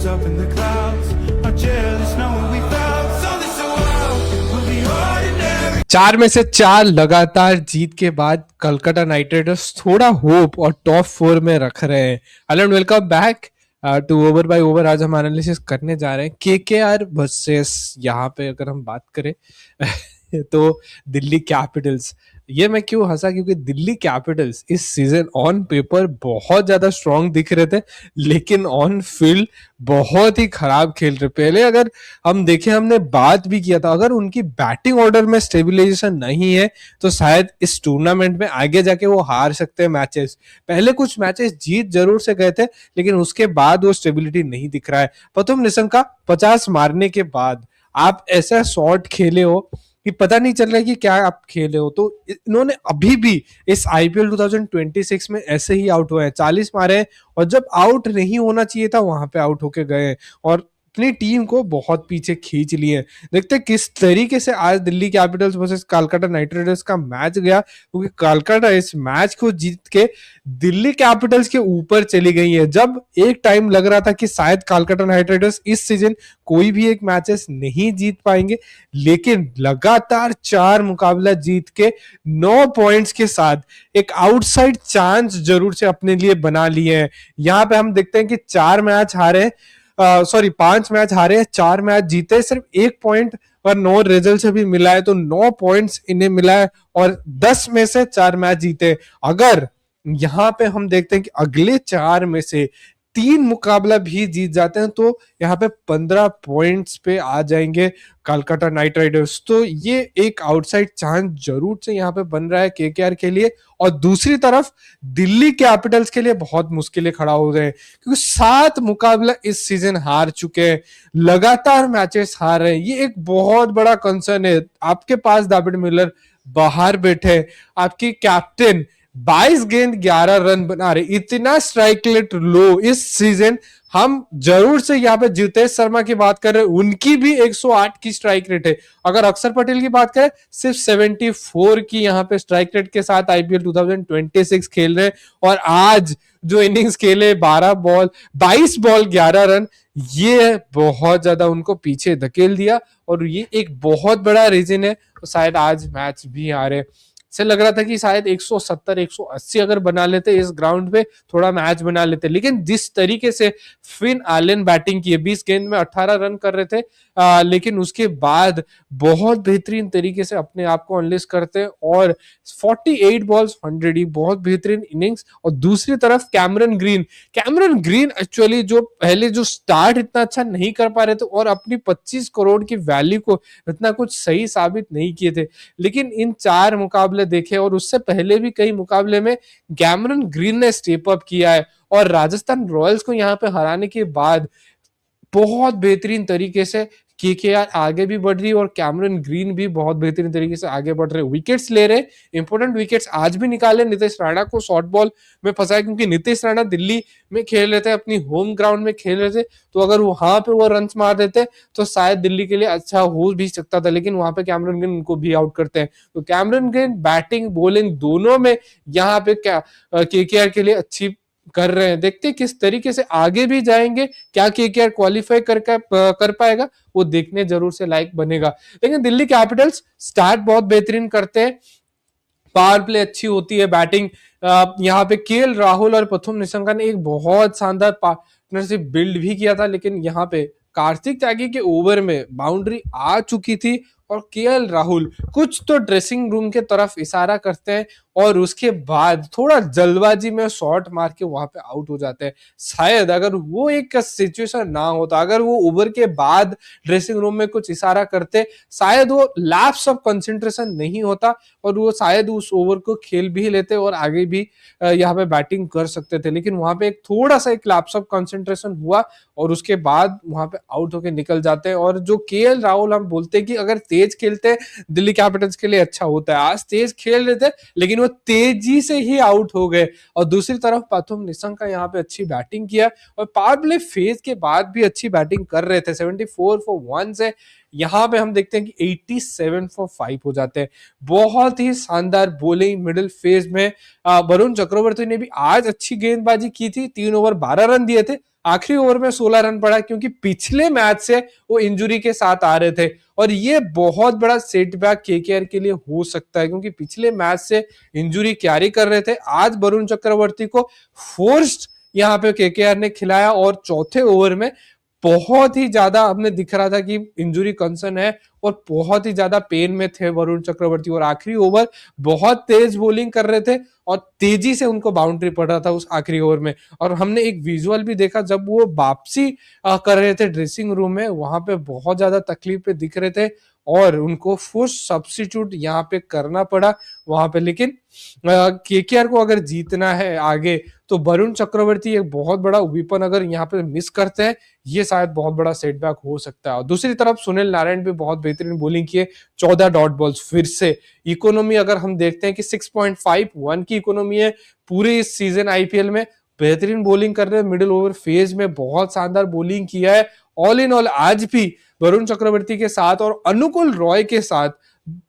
rainbows up in the clouds, are jealous knowing we felt something so wild. We'll be ordinary. 4 में से 4 लगातार जीत के बाद कलकत्ता नाइट राइडर्स थोड़ा होप और टॉप 4 में रख रहे हैं। Hello and welcome back to over by over. आज हम एनालिसिस करने जा रहे हैं केकेआर वर्सेस, यहाँ पे अगर हम बात करें तो दिल्ली कैपिटल्स। ये मैं क्यों हंसा, क्योंकि दिल्ली कैपिटल्स इस सीजन ऑन पेपर बहुत ज्यादा स्ट्रांग दिख रहे थे, लेकिन ऑन फील्ड बहुत ही खराब खेल रहे। पहले अगर हम देखें, हमने बात भी किया था, अगर उनकी बैटिंग ऑर्डर में स्टेबिलाईजेशन नहीं है तो शायद इस टूर्नामेंट में आगे जाके वो हार सकते हैं मैचेस। पहले कुछ मैचेस जीत जरूर से गए थे, लेकिन उसके बाद वो स्टेबिलिटी नहीं दिख रहा है। प्रथम निशंका 50 मारने के बाद आप ऐसा शॉट खेले हो कि पता नहीं चल रहा है कि क्या आप खेले हो। तो इन्होंने अभी भी इस आईपीएल 2026 में ऐसे ही आउट हुए हैं, 40 मारे हैं, और जब आउट नहीं होना चाहिए था वहां पे आउट होके गए हैं और अपनी टीम को बहुत पीछे खींच लिए। देखते हैं किस तरीके से आज Delhi Capitals versus Kolkata night Riders का मैच गया, क्योंकि कोलकाता इस मैच को जीत के दिल्ली कैपिटल्स के ऊपर चली गई है। जब एक टाइम लग रहा था कि शायद कोलकाता नाइट राइडर्स इस सीजन कोई भी एक मैचेस नहीं जीत पाएंगे, लेकिन लगातार 4 मुकाबला जीत के 9 पॉइंट्स के साथ एक आउटसाइड चांस जरूर से अपने लिए बना लिए हैं। यहाँ पे हम देखते हैं कि 4 मैच हारे, 5 मैच हारे हैं, 4 मैच जीते, सिर्फ 1 पॉइंट और 9 रिजल्ट से भी मिला है, तो 9 पॉइंट्स इन्हें मिला है और 10 में से 4 मैच जीते। अगर यहाँ पे हम देखते हैं कि अगले 4 में से 3 मुकाबला भी जीत जाते हैं तो यहाँ पे 15 पॉइंट्स पे आ जाएंगे कोलकाता नाइट राइडर्स। तो ये एक आउटसाइड चांस जरूर से यहाँ पे बन रहा है केकेआर के लिए, और दूसरी तरफ दिल्ली कैपिटल्स के लिए बहुत मुश्किलें खड़ा हो गए, क्योंकि 7 मुकाबला इस सीजन हार चुके हैं, लगातार मैचेस हार रहे हैं। ये एक बहुत बड़ा कंसर्न है। आपके पास डेविड मिलर बाहर बैठे, आपकी कैप्टन 22 गेंद 11 रन बना रहे, इतना स्ट्राइक रेट लो इस सीजन। हम जरूर से यहाँ पे जितेश शर्मा की बात कर रहे हैं, उनकी भी 108 की स्ट्राइक रेट है। अगर अक्षर पटेल की बात करें, सिर्फ 74 की यहाँ पे स्ट्राइक रेट के साथ आईपीएल 2026 खेल रहे हैं, और आज जो इनिंग्स खेले 22 बॉल 11 रन, ये बहुत ज्यादा उनको पीछे धकेल दिया, और ये एक बहुत बड़ा रीजन है शायद आज मैच भी हारे। से लग रहा था कि शायद 170 180 अगर बना लेते इस ग्राउंड पे, थोड़ा मैच बना लेते, लेकिन जिस तरीके से फिन एलन बैटिंग की, 20 गेंद में 18 रन कर रहे थे, लेकिन उसके बाद बहुत बेहतरीन तरीके से अपने आप को अनलिस्ट करते हैं और 48 बॉल्स 100, ही बहुत बेहतरीन इनिंग्स। और दूसरी तरफ कैमरन ग्रीन एक्चुअली जो पहले जो स्टार्ट इतना अच्छा नहीं कर पा रहे थे और अपनी 25 करोड़ की वैल्यू को इतना कुछ सही साबित नहीं किए थे, लेकिन इन 4 मुकाबले देखे और उससे पहले भी कई मुकाबले में कैमरन ग्रीन ने स्टेप अप किया है, और राजस्थान रॉयल्स को यहाँ पे हराने के बाद बहुत बेहतरीन तरीके से केकेआर आगे भी बढ़ रही है और कैमरन ग्रीन भी बहुत बेहतरीन तरीके से आगे बढ़ रहे हैं, विकेट्स ले रहे, इंपोर्टेंट विकेट्स आज भी निकाले। नीतीश राणा को शॉर्ट बॉल में फंसाया, क्योंकि नीतीश राणा दिल्ली में खेल रहे थे, अपनी होम ग्राउंड में खेल रहे थे, तो अगर वहां पे वो रन मार देते तो शायद दिल्ली के लिए अच्छा हो भी सकता था, लेकिन वहां पे कैमरन ग्रीन उनको भी आउट करते हैं। तो कैमरन ग्रीन बैटिंग बॉलिंग दोनों में यहाँ पे केकेआर के लिए अच्छी कर रहे हैं। देखते हैं किस तरीके से आगे भी जाएंगे, क्या केकेआर क्वालिफाई कर पाएगा, वो देखने जरूर से लायक बनेगा। लेकिन दिल्ली कैपिटल्स स्टार्ट बहुत बेहतरीन करते हैं, पावर प्ले अच्छी होती है, बैटिंग यहाँ पे केएल राहुल और प्रथम निशंका ने एक बहुत शानदार पार्टनरशिप बिल्ड भी किया था, लेकिन यहाँ पे कार्तिक त्यागी के ओवर में बाउंड्री आ चुकी थी और केएल राहुल कुछ तो ड्रेसिंग रूम के तरफ इशारा करते हैं और उसके बाद थोड़ा जल्दबाजी में शॉट मार के वहां पे आउट हो जाते हैं। शायद अगर वो एक सिचुएशन ना होता, अगर वो ओवर के बाद ड्रेसिंग रूम में कुछ इशारा करते, शायद वो लैप्स ऑफ कंसंट्रेशन नहीं होता और वो शायद उस ओवर को खेल भी लेते और आगे भी यहाँ पे बैटिंग कर सकते थे, लेकिन वहां पे एक थोड़ा सा एक लैप्स ऑफ कंसंट्रेशन हुआ और उसके बाद वहां पे आउट होके निकल जाते हैं। और जो केएल राहुल, हम बोलते हैं कि अगर तेज खेलते दिल्ली कैपिटल्स के लिए अच्छा होता है, आज तेज खेल रहे थे लेकिन वो तेजी से ही आउट हो गए। और दूसरी तरफ प्रथम निशंका यहाँ पे अच्छी बैटिंग किया और पावर प्ले फेज के बाद भी अच्छी बैटिंग कर रहे थे, 74 फॉर 1 से यहाँ पे हम देखते हैं कि 87 फॉर 5 हो जाते हैं। बहुत ही शानदार बॉलिंग मिडिल फेज में वरुण चक्रवर्ती ने भी आज अच्छी गेंदबाजी की थी, 3 ओवर 12 रन दिए थे, आखिरी ओवर में 16 रन पड़ा क्योंकि पिछले मैच से वो इंजुरी के साथ आ रहे थे और ये बहुत बड़ा सेटबैक केकेआर के लिए हो सकता है क्योंकि पिछले मैच से इंजुरी कैरी कर रहे थे। आज वरुण चक्रवर्ती को फोर्स्ड यहाँ पे केकेआर ने खिलाया और चौथे ओवर में बहुत ही ज्यादा हमें दिख रहा था कि इंजुरी कंसर्न है और बहुत ही ज्यादा पेन में थे वरुण चक्रवर्ती और आखिरी ओवर बहुत तेज बॉलिंग कर रहे थे और तेजी से उनको बाउंड्री पड़ रहा था उस आखिरी ओवर में। और हमने एक विजुअल भी देखा जब वो वापसी कर रहे थे ड्रेसिंग रूम में, वहां पे बहुत ज्यादा तकलीफ पे दिख रहे थे और उनको फोर्स सब्स्टिट्यूट यहाँ पे करना पड़ा वहां पे। लेकिन केकेआर को अगर जीतना है आगे तो वरुण चक्रवर्ती एक बहुत बड़ा विपन अगर यहाँ पे मिस करते हैं, ये शायद बहुत बड़ा सेटबैक हो सकता है। और दूसरी तरफ सुनील नारायण भी बहुत बेहतरीन बॉलिंग किए, 14 डॉट बॉल्स फिर से। इकोनॉमी अगर हम देखते हैं कि 6.51 की इकोनॉमी है पूरे इस सीजन आईपीएल में, बेहतरीन बॉलिंग कर रहे हैं, मिडिल ओवर फेज में बहुत शानदार बॉलिंग किया है। ऑल इन ऑल आज भी वरुण चक्रवर्ती के साथ और अनुकुल रॉय के साथ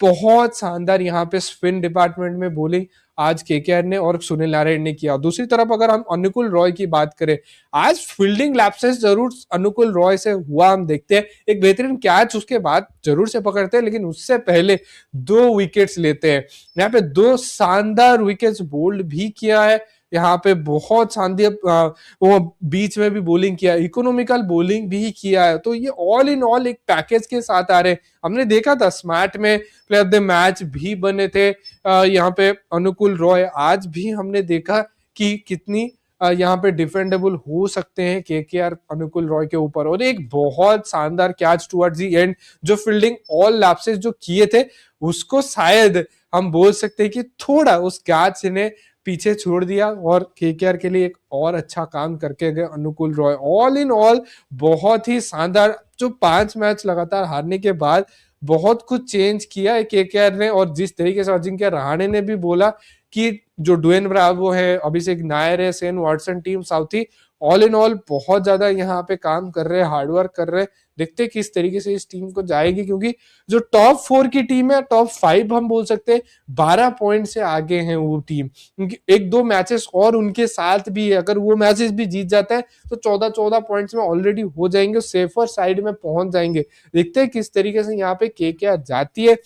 बहुत शानदार यहाँ पे स्पिन डिपार्टमेंट में बॉलिंग आज केकेआर ने और सुनील नारायण ने किया। दूसरी तरफ अगर हम अनुकुल रॉय की बात करें, आज फील्डिंग लैप्सेस जरूर अनुकुल रॉय से हुआ, हम देखते हैं एक बेहतरीन कैच उसके बाद जरूर से पकड़ते हैं लेकिन उससे पहले 2 विकेट्स लेते हैं। यहाँ पे 2 शानदार विकेट्स बोल्ड भी किया है, यहाँ पे बहुत शानदार वो बीच में भी बॉलिंग किया, इकोनॉमिकल बॉलिंग भी किया है। तो ये ऑल इन ऑल एक पैकेज के साथ आ रहे हैं। हमने देखा था स्मार्ट में प्लेयर ऑफ द मैच भी बने थे यहाँ पे अनुकुल रॉय, आज भी हमने देखा कि कितनी यहाँ पे डिफेंडेबल हो सकते हैं केकेआर अनुकुल रॉय के ऊपर। और एक बहुत शानदार कैच टुवर्ड्स द एंड जो फील्डिंग ऑल लैप्सेस जो किए थे उसको शायद हम बोल सकते हैं कि थोड़ा उस कैच ने पीछे छोड़ दिया और केकेआर के लिए एक और अच्छा काम करके गए अनुकुल रॉय। ऑल इन ऑल बहुत ही शानदार, जो 5 मैच लगातार हारने के बाद बहुत कुछ चेंज किया है केकेआर ने। और जिस तरीके से अजिंक्य रहाणे ने भी बोला कि जो ड्वेन ब्रावो है, अभिषेक नायर है, Shane Watson, team Southee all in all बहुत ज्यादा यहाँ पे काम कर रहे हैं, हार्डवर्क कर रहे हैं। देखते हैं किस तरीके से इस टीम को जाएगी क्योंकि जो टॉप 4 की टीम है, टॉप 5 हम बोल सकते हैं, 12 पॉइंट से आगे हैं वो टीम क्योंकि 1-2 मैचेस और उनके साथ भी है, अगर वो मैचेस भी जीत जाते हैं तो 14-14 पॉइंट्स में ऑलरेडी हो जाएंगे, सेफर साइड में पहुंच जाएंगे। देखते हैं किस तरीके से यहाँ पे केकेआर जाती है।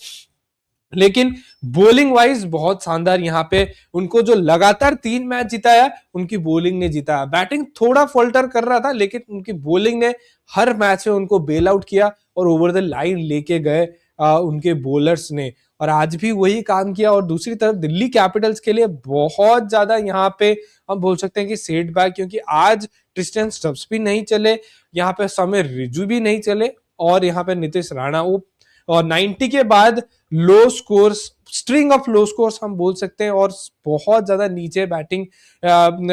लेकिन बॉलिंग वाइज बहुत शानदार यहाँ पे उनको जो लगातार 3 मैच जिताया उनकी बॉलिंग ने जिताया। बैटिंग थोड़ा फॉल्टर कर रहा था लेकिन उनकी बॉलिंग ने हर मैच में उनको बेल आउट किया और ओवर द लाइन लेके गए उनके बॉलर्स ने, और आज भी वही काम किया। और दूसरी तरफ दिल्ली कैपिटल्स के लिए बहुत ज्यादा यहाँ पे हम बोल सकते हैं कि सेटबैक, क्योंकि आज ट्रिस्टन स्टब्स भी नहीं चले, यहाँ पे समीर रिजू भी नहीं चले और यहाँ पे नीतीश राणा और 90 के बाद low scores, string of low scores हम बोल सकते हैं और बहुत ज्यादा नीचे बैटिंग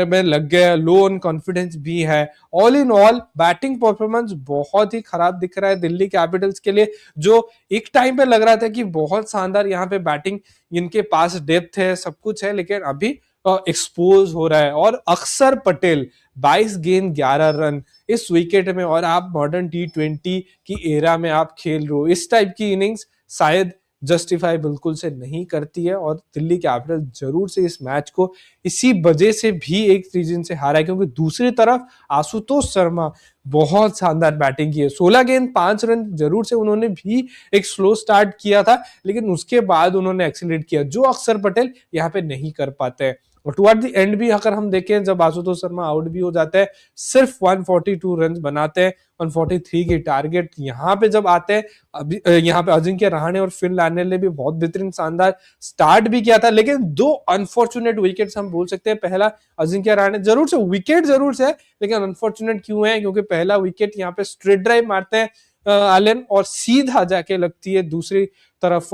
में लग गए, लो ऑन कॉन्फिडेंस भी है। All in all batting performance बहुत ही खराब दिख रहा है दिल्ली कैपिटल्स के लिए, जो एक टाइम पे लग रहा था कि बहुत शानदार यहाँ पे बैटिंग, इनके पास डेप्थ है, सब कुछ है, लेकिन अभी एक्सपोज हो रहा है। और अक्षर पटेल 22 गेंद 11 रन इस विकेट में, और आप मॉडर्न T20 की एरा में आप खेल रहे हो, इस टाइप की इनिंग्स शायद जस्टिफाई बिल्कुल से नहीं करती है। और दिल्ली कैपिटल जरूर से इस मैच को इसी वजह से भी एक रीजन से हारा है, क्योंकि दूसरी तरफ आशुतोष शर्मा बहुत शानदार बैटिंग की है। 16 गेंद 5 रन, जरूर से उन्होंने भी एक स्लो स्टार्ट किया था लेकिन उसके बाद उन्होंने एक्सीलरेट किया, जो अक्षर पटेल यहाँ पे नहीं कर पाते हैं। और टुवर्ड द एंड भी अगर हम देखें, जब आशुतोष शर्मा आउट भी हो जाते हैं, सिर्फ 142 रन बनाते हैं, 143 की टारगेट यहाँ पे जब आते हैं। अभी यहाँ पे अजिंक्य रहाणे और फिन लैंडर ने भी बहुत बेहतरीन शानदार स्टार्ट भी किया था, लेकिन 2 अनफॉर्चुनेट विकेट्स हम बोल सकते हैं। पहला अजिंक्य रहाणे जरूर से विकेट जरूर से है लेकिन अनफॉर्चुनेट क्यों है, क्योंकि पहला विकेट यहाँ पे स्ट्रेट ड्राइव मारते हैं एलन और सीधा जाके लगती है दूसरी तरफ,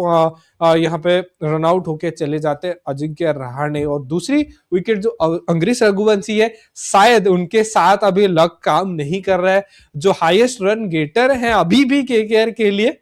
यहाँ पे रनआउट होके चले जाते हैं अजिंक्य रहाणे। और दूसरी विकेट जो अंग्रेज रघुवंशी है, शायद उनके साथ अभी लक काम नहीं कर रहा है, जो हाईएस्ट रन गेटर है अभी भी केकेआर के लिए,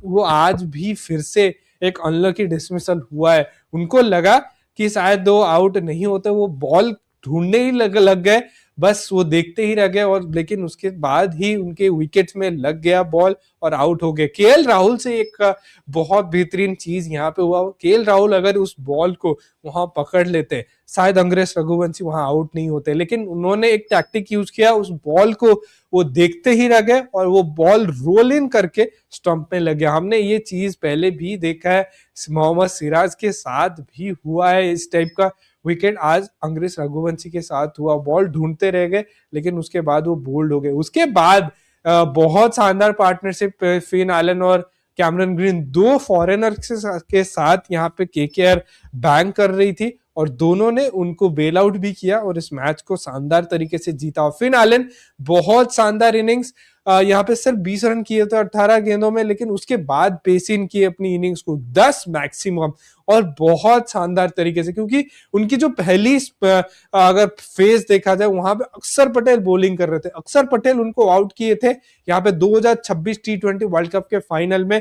वो आज भी फिर से एक अनलकी डिसमिसल हुआ है। उनको लगा कि शायद 2 आउट नहीं होते, वो बॉल ढूंढने ही लग गए, बस वो देखते ही रह गए, और लेकिन उसके बाद ही उनके विकेट्स में लग गया बॉल और आउट हो गए। केएल राहुल से एक बहुत बेहतरीन चीज यहाँ पे हुआ, केएल राहुल अगर उस बॉल को वहां पकड़ लेते शायद अंग्रेज रघुवंशी वहां आउट नहीं होते, लेकिन उन्होंने एक टैक्टिक यूज किया, उस बॉल को वो देखते ही रह गए और वो बॉल रोल इन करके स्टंप में लग गया। हमने ये चीज पहले भी देखा है, मोहम्मद सिराज के साथ भी हुआ है इस टाइप का विकेट, आज अंग्रेज रघुवंशी के साथ हुआ, बॉल ढूंढते रह गए लेकिन उसके बाद वो बोल्ड हो गए। उसके बाद बहुत शानदार पार्टनरशिप फिन एलन और कैमरन ग्रीन, दो फॉरेनर के साथ यहाँ पे केकेआर बैंक कर रही थी और दोनों ने उनको बेल आउट भी किया और इस मैच को शानदार तरीके से जीता। फिन एलन बहुत शानदार इनिंग्स, यहाँ पे सिर्फ 20 रन किए थे 18 गेंदों में, लेकिन उसके बाद पेसिन किए अपनी इनिंग्स को 10 मैक्सिमम और बहुत शानदार तरीके से, क्योंकि उनकी जो पहली अगर फेज देखा जाए वहां पे अक्षर पटेल बॉलिंग कर रहे थे, अक्षर पटेल उनको आउट किए थे यहाँ पे 2026 टी20 वर्ल्ड कप के फाइनल में,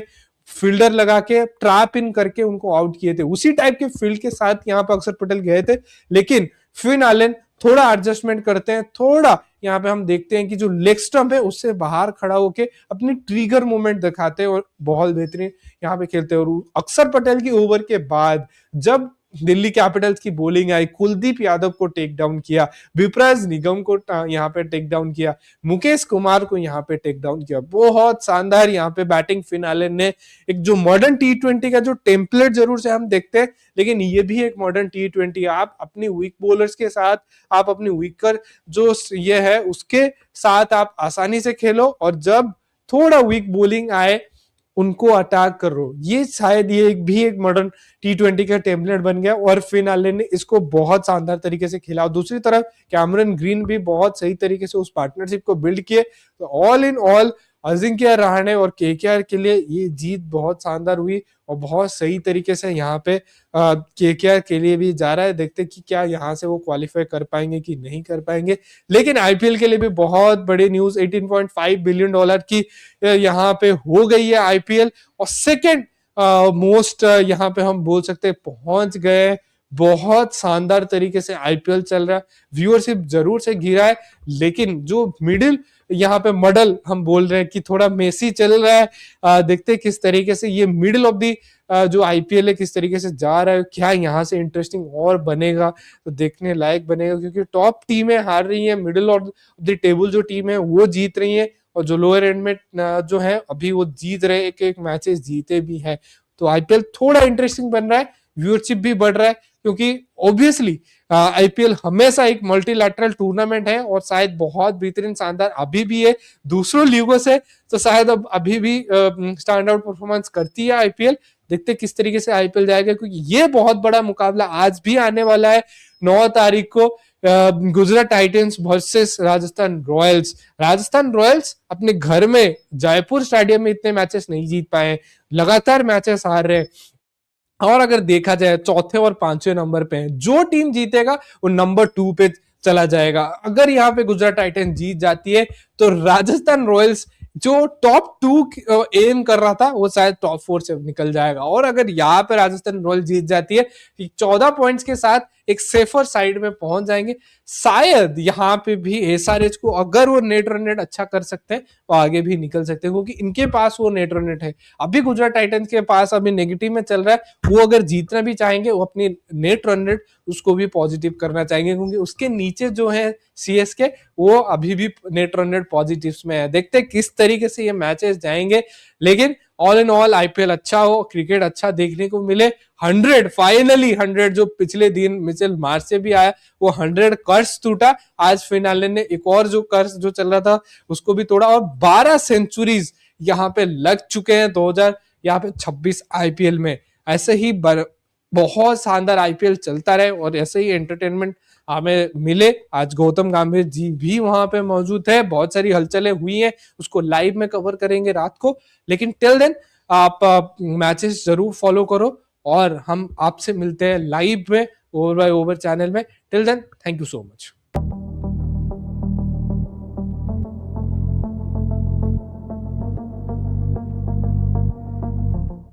फील्डर लगा के ट्रैप इन करके उनको आउट किए थे। उसी टाइप के फील्ड के साथ यहाँ पे अक्षर पटेल गए थे, लेकिन फिन एलन थोड़ा एडजस्टमेंट करते हैं, थोड़ा यहाँ पे हम देखते हैं कि जो लेग स्टंप है उससे बाहर खड़ा होके अपनी ट्रिगर मूवमेंट दिखाते हैं और बहुत बेहतरीन यहाँ पे खेलते हैं। और अक्षर पटेल की ओवर के बाद जब दिल्ली कैपिटल्स की बॉलिंग आई, कुलदीप यादव को टेक डाउन किया, विपराज निगम को यहाँ पे टेक डाउन किया, मुकेश कुमार को यहाँ पे टेक डाउन किया, बहुत शानदार यहाँ पे बैटिंग फिन एलन ने। एक जो मॉडर्न टी20 का जो टेम्पलेट जरूर से हम देखते हैं, लेकिन ये भी एक मॉडर्न टी20, आप अपनी वीक बॉलर्स के साथ, आप अपनी वीकर जो ये है उसके साथ आप आसानी से खेलो, और जब थोड़ा वीक बॉलिंग आए उनको अटैक करो। ये शायद ये एक मॉडर्न टी20 का टेम्पलेट बन गया और फिन एलन ने इसको बहुत शानदार तरीके से खेला। दूसरी तरफ कैमरन ग्रीन भी बहुत सही तरीके से उस पार्टनरशिप को बिल्ड किए। तो all in all Ajinkya Rahane और केकेआर के लिए ये जीत बहुत शानदार हुई और बहुत सही तरीके से यहाँ पे केकेआर के लिए भी जा रहा है। देखते कि क्या यहाँ से वो क्वालिफाई कर पाएंगे कि नहीं कर पाएंगे। लेकिन आईपीएल के लिए भी बहुत बड़ी न्यूज, 18.5 बिलियन डॉलर की यहाँ पे हो गई है आईपीएल, और सेकेंड मोस्ट यहाँ पे हम बोल सकते हैं पहुंच गए। बहुत शानदार तरीके से आईपीएल चल रहा है, व्यूअरशिप जरूर से गिरा है, लेकिन जो मिडिल यहाँ पे मॉडल हम बोल रहे हैं कि थोड़ा मेसी चल रहा है। देखते किस तरीके से ये मिडिल ऑफ दी जो आईपीएल है किस तरीके से जा रहा है, क्या यहाँ से इंटरेस्टिंग और बनेगा, तो देखने लायक बनेगा, क्योंकि टॉप टीमें हार रही हैं, मिडिल ऑफ द टेबल जो टीम है वो जीत रही है, और जो लोअर एंड में जो है अभी वो जीत रहे, एक एक मैचेस जीते भी है। तो आईपीएल थोड़ा इंटरेस्टिंग बन रहा है, व्यूअरशिप भी बढ़ रहा है, क्योंकि ऑब्वियसली आईपीएल हमेशा एक मल्टीलैटरल टूर्नामेंट है और शायद बहुत बेहतरीन शानदार अभी भी है दूसरों लीगों से, तो शायद अब अभी भी स्टैंड आउट परफॉर्मेंस करती है आईपीएल। देखते किस तरीके से आईपीएल जाएगा, क्योंकि ये बहुत बड़ा मुकाबला आज भी आने वाला है 9 तारीख को, Gujarat Titans versus Rajasthan Royals. Rajasthan Royals अपने घर में जयपुर स्टेडियम में इतने मैचेस नहीं जीत पाए, लगातार मैचेस हार रहे, और अगर देखा जाए चौथे और पांचवें नंबर पे है, जो टीम जीतेगा वो नंबर 2 पे चला जाएगा। अगर यहाँ पे गुजरात टाइटंस जीत जाती है तो राजस्थान रॉयल्स जो टॉप 2 एम कर रहा था वो शायद टॉप 4 से निकल जाएगा। और अगर यहाँ पे राजस्थान रॉयल्स जीत जाती है 14 पॉइंट्स के साथ एक सेफर साइड में पहुंच जाएंगे। शायद यहाँ पे भी एसआरएच को अगर वो नेट रन रेट अच्छा कर सकते हैं वो आगे भी निकल सकते हैं, क्योंकि इनके पास वो नेट रन रेट है। अभी गुजरात टाइटंस के पास अभी नेगेटिव में चल रहा है, वो अगर जीतना भी चाहेंगे वो अपनी नेट रन रेट उसको भी पॉजिटिव करना चाहेंगे, क्योंकि उसके नीचे जो है सीएसके वो अभी भी नेट रन रेट पॉजिटिव में है। देखते हैं किस तरीके से ये मैचेस जाएंगे, लेकिन ऑल इन ऑल आईपीएल अच्छा हो, क्रिकेट अच्छा देखने को मिले। 100 फाइनली 100 जो पिछले दिन मिचेल मार्च से भी आया वो 100 कर्स टूटा, आज फिनाले ने एक और जो कर्स जो चल रहा था उसको भी तोड़ा, और 12 सेंचुरीज यहाँ पे लग चुके हैं 2026 आईपीएल में। ऐसे ही बहुत शानदार आईपीएल चलता रहे और ऐसे ही एंटरटेनमेंट हमें मिले। आज गौतम गंभीर जी भी वहां पे मौजूद है, बहुत सारी हलचलें हुई हैं, उसको लाइव में कवर करेंगे रात को। लेकिन टिल देन आप मैचेस जरूर फॉलो करो और हम आपसे मिलते हैं लाइव में ओवर बाय ओवर चैनल में। Till then thank you so much.